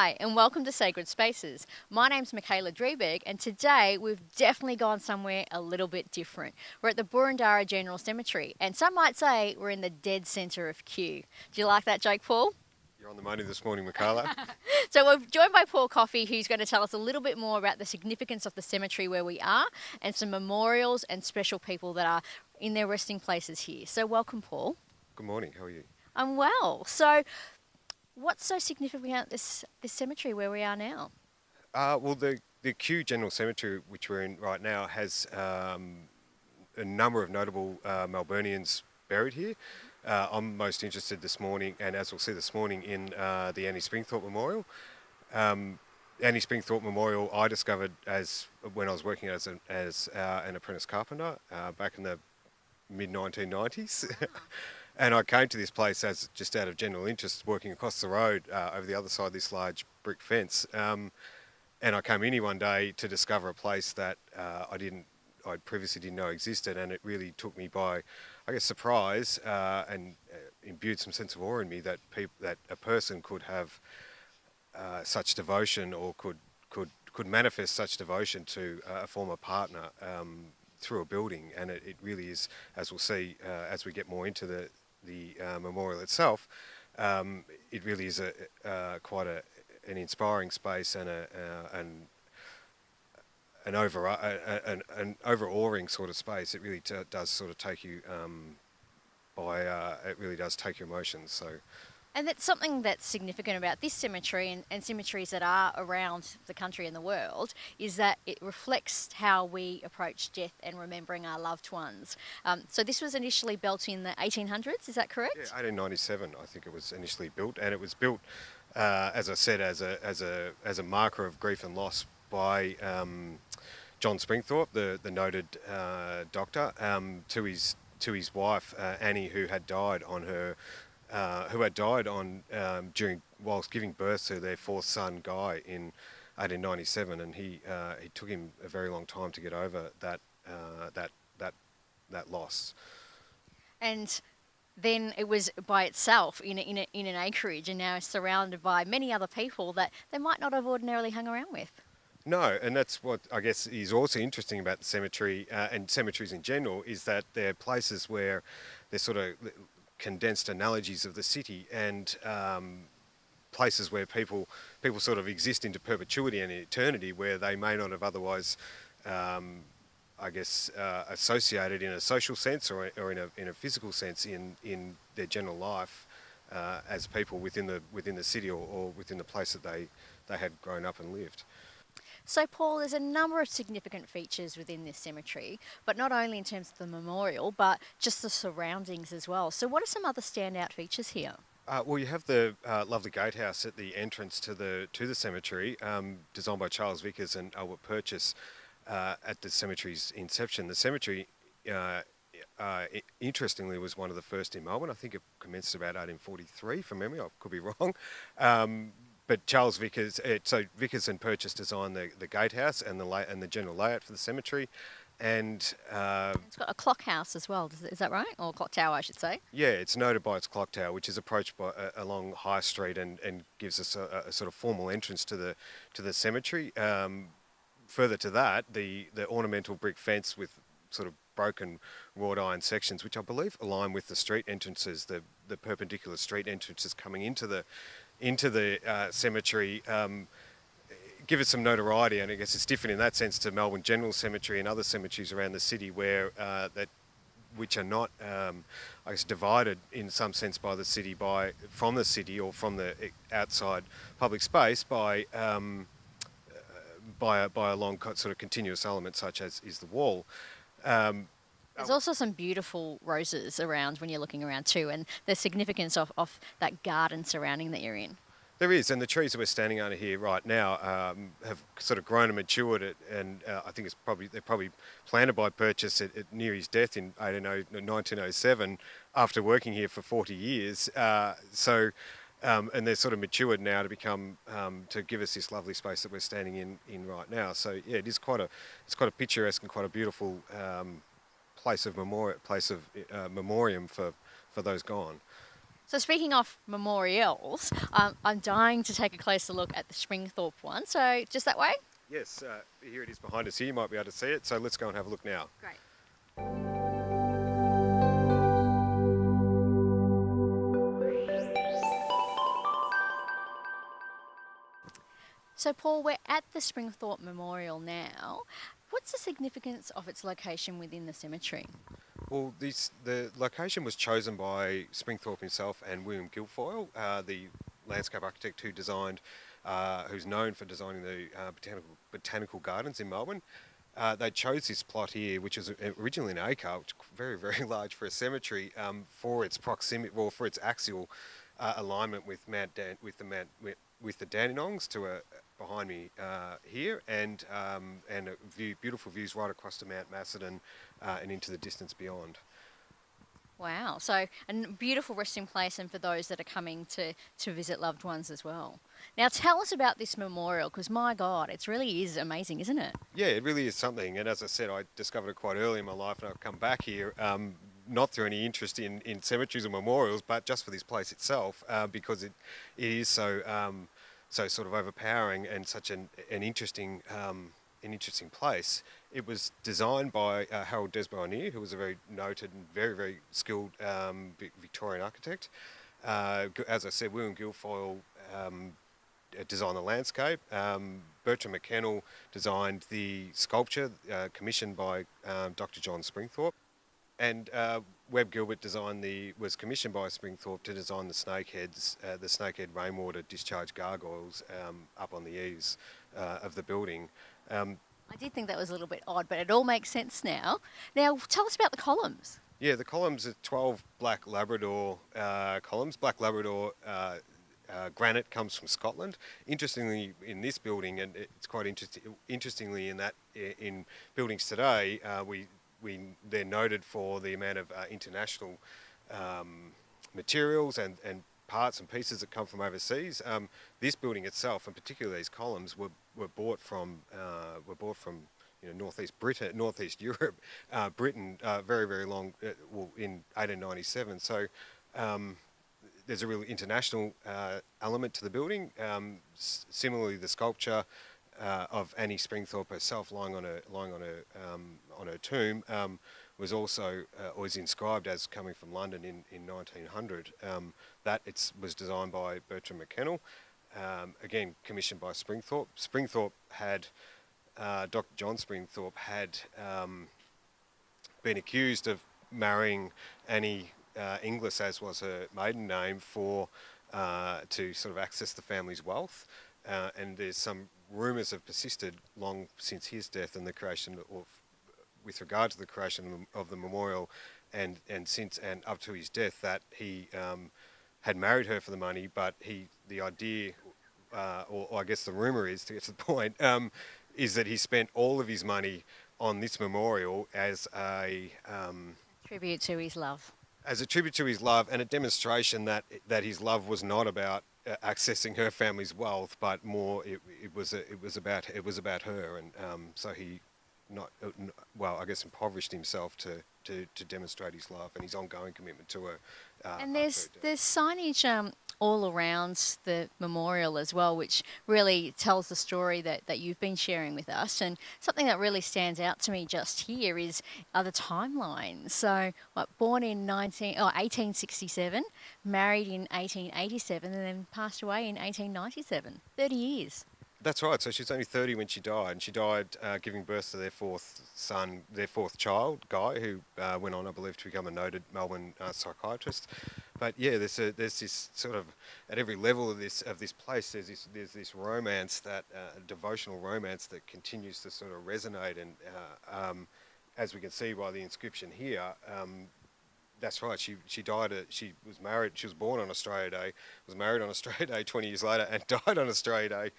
Hi, and welcome to Sacred Spaces. My name's Michaela Drieberg, and today we've definitely gone somewhere a little bit different. We're at the Boroondara General Cemetery, and some might say we're in the dead centre of Kew. Do you like that joke, Paul? You're on the money this morning, Michaela. So we're joined by Paul Coffey, who's going to tell us a little bit more about the significance of the cemetery where we are, and some memorials and special people that are in their resting places here. So welcome, Paul. Good morning, how are you? I'm well. So what's so significant about this cemetery where we are now? Well, the Kew General Cemetery, which we're in right now, has a number of notable Melburnians buried here. I'm most interested this morning, and as we'll see this morning, in the Annie Springthorpe Memorial. Annie Springthorpe Memorial I discovered when I was working as an apprentice carpenter back in the mid-1990s. And I came to this place as just out of general interest, working across the road over the other side of this large brick fence. And I came in here one day to discover a place that I previously didn't know existed, and it really took me by, I guess, surprise and imbued some sense of awe in me that a person could have such devotion, or could manifest such devotion to a former partner through a building. And it really is, as we'll see as we get more into the memorial itself, it really is quite an inspiring space, and an overawing sort of space. It really does sort of take you it really does take your emotions. So. And that's something that's significant about this cemetery and cemeteries that are around the country and the world, is that it reflects how we approach death and remembering our loved ones. So this was initially built in the 1800s, is that correct? Yeah, 1897 I think it was initially built, and it was built, as I said, as a marker of grief and loss by John Springthorpe, the noted doctor, to his wife Annie, who had died whilst giving birth to their fourth son Guy in 1897, and he took him a very long time to get over that loss. And then it was by itself in an acreage, and now it's surrounded by many other people that they might not have ordinarily hung around with. No, and that's what I guess is also interesting about the cemetery and cemeteries in general, is that they're places where they're sort of condensed analogies of the city, and places where people sort of exist into perpetuity and eternity, where they may not have otherwise, I guess, associated in a social sense or in a physical sense in their general life as people within the city or within the place that they had grown up and lived. So, Paul, there's a number of significant features within this cemetery, but not only in terms of the memorial, but just the surroundings as well. So what are some other standout features here? Well, you have the lovely gatehouse at the entrance to the cemetery, designed by Charles Vickers and Albert Purchas at the cemetery's inception. The cemetery, interestingly, was one of the first in Melbourne. I think it commenced about 1843, from memory. I could be wrong. But Charles Vickers, so Vickers and Purchas designed the gatehouse and the general layout for the cemetery, and it's got a clock house as well. Is that right? Or clock tower, I should say. Yeah, it's noted by its clock tower, which is approached by along High Street and gives us a sort of formal entrance to the cemetery. Further to that, the ornamental brick fence with sort of broken wrought iron sections, which I believe align with the street entrances, the perpendicular street entrances coming into the cemetery, give it some notoriety. And I guess it's different in that sense to Melbourne General Cemetery and other cemeteries around the city, where which are not, I guess, divided in some sense by the city, from the city or from the outside public space by a long sort of continuous element such as is the wall. There's also some beautiful roses around when you're looking around too, and the significance of that garden surrounding that you're in. There is, and the trees that we're standing under here right now have sort of grown and matured, and I think they're probably planted by Purchas near his death in 1907, after working here for 40 years. And they're sort of matured now to become to give us this lovely space that we're standing in right now. So yeah, it's quite a picturesque and quite a beautiful place of memoriam for those gone. So speaking of memorials, I'm dying to take a closer look at the Springthorpe one. So just that way? Yes, here it is behind us here. You might be able to see it. So let's go and have a look now. Great. So Paul, we're at the Springthorpe Memorial now. What's the significance of its location within the cemetery? Well, the location was chosen by Springthorpe himself and William Guilfoyle, the landscape architect who's known for designing the botanical gardens in Melbourne. They chose this plot here, which was originally an acre, which is very, very large for a cemetery, for its proximity, well, for its axial alignment with with the Dandenongs behind me here, and beautiful views right across to Mount Macedon and into the distance beyond. Wow, so a beautiful resting place, and for those that are coming to visit loved ones as well. Now tell us about this memorial, because my God, it really is amazing, isn't it? Yeah, it really is something. And as I said, I discovered it quite early in my life, and I've come back here not through any interest in cemeteries or memorials, but just for this place itself, because it is so sort of overpowering and such an interesting place. It was designed by Harold Desbonnier, who was a very noted and very, very skilled Victorian architect. As I said, William Guilfoyle designed the landscape. Bertram McKennell designed the sculpture commissioned by Dr. John Springthorpe. And Webb Gilbert was commissioned by Springthorpe to design the snakehead rainwater discharge gargoyles up on the eaves of the building. I did think that was a little bit odd, but it all makes sense now. Now, tell us about the columns. Yeah, the columns are 12 black Labrador columns. Black Labrador granite comes from Scotland. Interestingly, in this building, and it's quite interestingly in that in buildings today, they're noted for the amount of international materials and parts and pieces that come from overseas. This building itself, and particularly these columns, were bought from northeast Britain, northeast Europe, Britain, very, very long, in 1897. So there's a really international element to the building. Similarly, the sculpture of Annie Springthorpe herself lying on her tomb was also was inscribed as coming from London in 1900. That was designed by Bertram McKennell, again commissioned by Springthorpe. Dr. John Springthorpe had been accused of marrying Annie Inglis, as was her maiden name, to sort of access the family's wealth. And there's some rumours have persisted long since his death and the creation with regard to the creation of the memorial, and up to his death, that he had married her for the money, but the idea, or I guess the rumour is, to get to the point, is that he spent all of his money on this memorial as a Tribute to his love. As a tribute to his love, and a demonstration that his love was not about accessing her family's wealth, but more it was about her, and so he I guess impoverished himself to demonstrate his love and his ongoing commitment to her. And there's signage all around the memorial as well, which really tells the story that you've been sharing with us. And something that really stands out to me just here are the timelines. So, born in 1867, married in 1887, and then passed away in 1897. 30 years. That's right. So she was only 30 when she died, and she died giving birth to their fourth child, Guy, who went on, I believe, to become a noted Melbourne psychiatrist. But yeah, there's this sort of, at every level of this place, there's this romance, that devotional romance that continues to sort of resonate, and as we can see by the inscription here. That's right. She died. She was married. She was born on Australia Day. Was married on Australia Day 20 years later, and died on Australia Day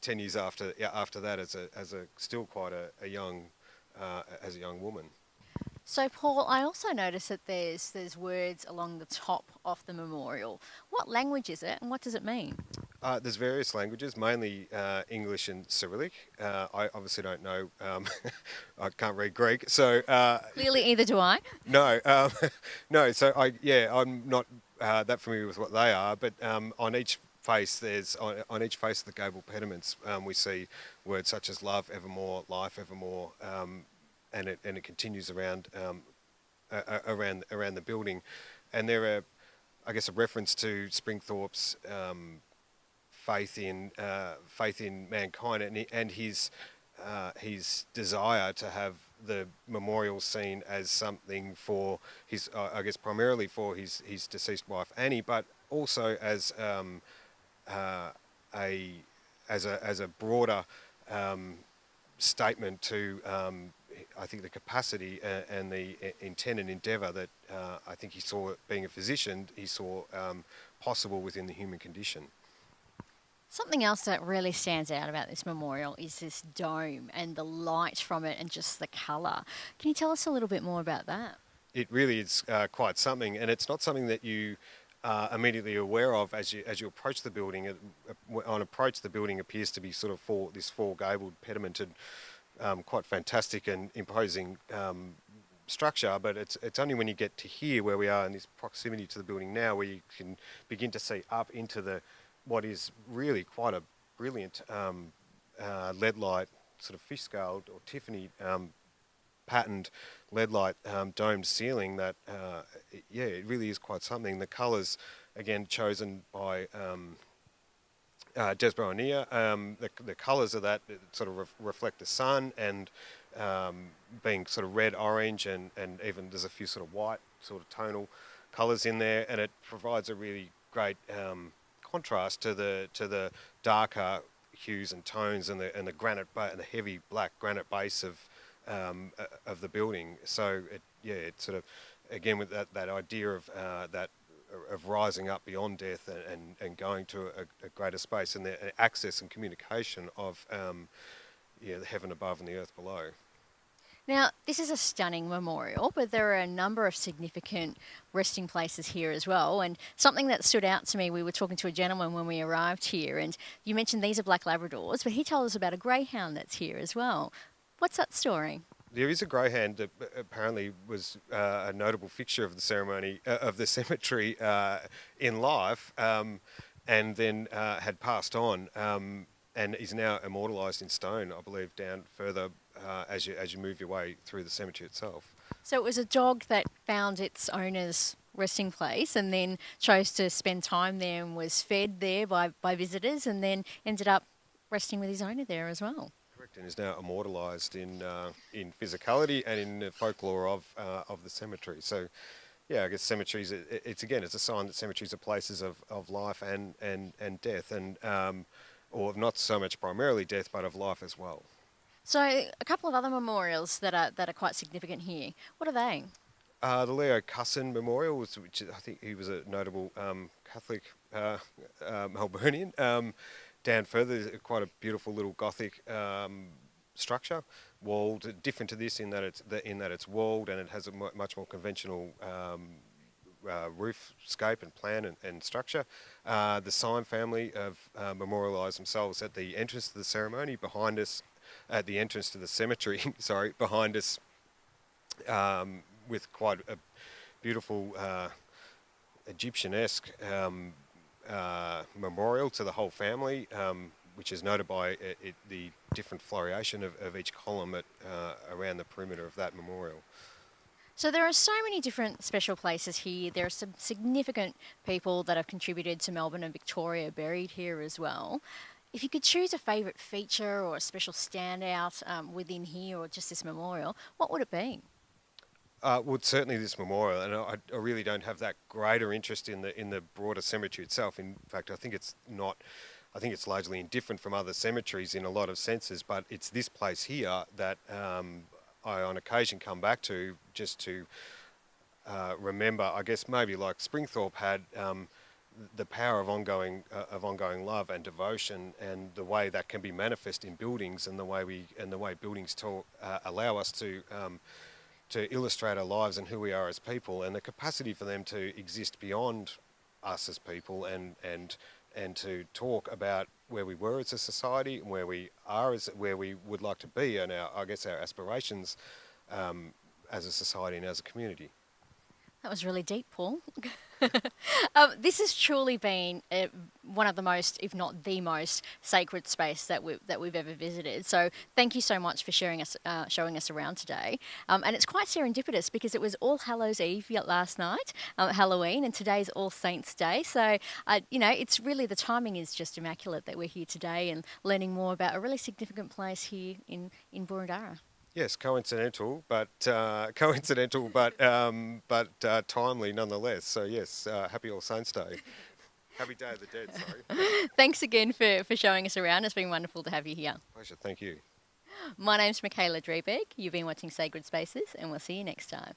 10 years after that, as a still quite a young woman. So, Paul, I also noticed that there's words along the top of the memorial. What language is it, and what does it mean? There's various languages, mainly English and Cyrillic. I obviously don't know. I can't read Greek, so Clearly, either do I. no, no. So I'm not that familiar with what they are, but on each face, on each face of the gable pediments, we see words such as love evermore, life evermore, and it continues around the building, and there are, I guess, a reference to Springthorpe's faith in mankind and his desire to have the memorial seen as something for his, I guess, primarily for his deceased wife Annie, but also as uh, a as a broader statement to I think the capacity and the intent and endeavour that I think he saw, being a physician, he saw possible within the human condition. Something else that really stands out about this memorial is this dome and the light from it and just the colour. Can you tell us a little bit more about that? It really is quite something, and it's not something that you are immediately aware of as you approach the building. On approach, the building appears to be sort of this four gabled, pedimented, quite fantastic and imposing structure. But it's only when you get to here, where we are in this proximity to the building now, where you can begin to see up into the what is really quite a brilliant lead light, sort of fish scaled or Tiffany patterned lead light domed ceiling that it really is quite something. The colours, again, chosen by Des Boroondara, the colours of that sort of reflect the sun, and being sort of red, orange, and even there's a few sort of white sort of tonal colours in there, and it provides a really great contrast to the darker hues and tones and the granite and the heavy black granite base of the building. So it sort of, again, with that idea of that of rising up beyond death and going to a greater space, and the access and communication of the heaven above and the earth below. Now, this is a stunning memorial, but there are a number of significant resting places here as well. And something that stood out to me, we were talking to a gentleman when we arrived here, and you mentioned these are black Labradors, but he told us about a greyhound that's here as well. What's that story? There is a greyhound that apparently was a notable fixture of the ceremony of the cemetery in life, and then had passed on, and is now immortalised in stone, I believe, down further as you move your way through the cemetery itself. So it was a dog that found its owner's resting place and then chose to spend time there and was fed there by visitors and then ended up resting with his owner there as well. Correct, and is now immortalised in physicality and in the folklore of the cemetery. So, yeah, I guess cemeteries. It's a sign that cemeteries are places of life and death, and or not so much primarily death, but of life as well. So a couple of other memorials that are quite significant here. What are they? The Leo Cusson Memorial, which I think he was a notable Catholic Melburnian. Down further, there's quite a beautiful little Gothic structure, walled, different to this in that it's walled, and it has a much more conventional roof scape and plan and structure. The Syme family have memorialised themselves at the entrance to the ceremony behind us, at the entrance to the cemetery, sorry, behind us, with quite a beautiful Egyptian-esque memorial to the whole family, which is noted by the different floreation of each column around the perimeter of that memorial. So there are so many different special places here. There are some significant people that have contributed to Melbourne and Victoria buried here as well. If you could choose a favourite feature or a special standout within here or just this memorial, what would it be? Well, certainly this memorial, and I really don't have that greater interest in the broader cemetery itself. In fact, I think it's not. I think it's largely indifferent from other cemeteries in a lot of senses. But it's this place here that I, on occasion, come back to just to remember. I guess maybe like Springthorpe had. The power of ongoing love and devotion, and the way that can be manifest in buildings, and the way buildings allow us to illustrate our lives and who we are as people, and the capacity for them to exist beyond us as people, and to talk about where we were as a society and where we are where we would like to be, and our aspirations as a society and as a community. That was really deep, Paul. This has truly been one of the most, if not the most, sacred space that we've ever visited. So thank you so much for showing us around today. And it's quite serendipitous because it was All Hallows Eve last night, Halloween, and today's All Saints Day. So it's really, the timing is just immaculate that we're here today and learning more about a really significant place here in Boroondara. Yes, timely nonetheless. So yes, happy All Saints Day. Happy Day of the Dead. Sorry. Thanks again for showing us around. It's been wonderful to have you here. Pleasure. Thank you. My name's Michaela Dreberg. You've been watching Sacred Spaces, and we'll see you next time.